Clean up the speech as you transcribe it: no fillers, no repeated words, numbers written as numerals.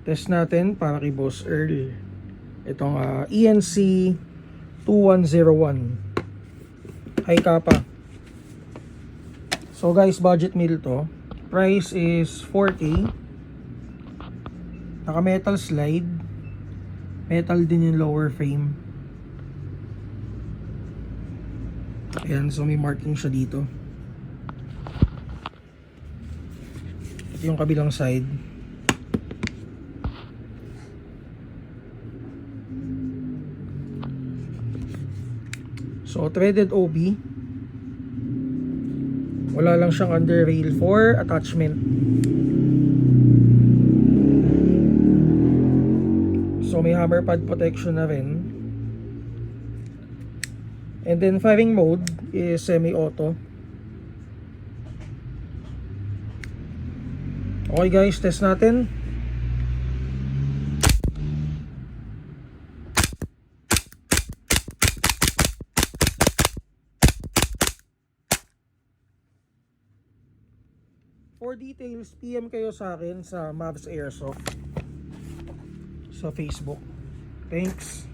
Test natin para kay Boss Earl. Itong ENC 2101 high kappa. So guys, budget meal to. Price is 4K. Naka metal slide. Metal din yung lower frame. Ayan, so may marking siya dito. Ito yung kabilang side. So threaded OB. Wala lang siyang under rail for attachment. So may hammer pad protection na rin. And then firing mode is semi-auto. Okay guys, test natin. For details, PM kayo sa akin sa Mavs Airsoft sa Facebook. Thanks.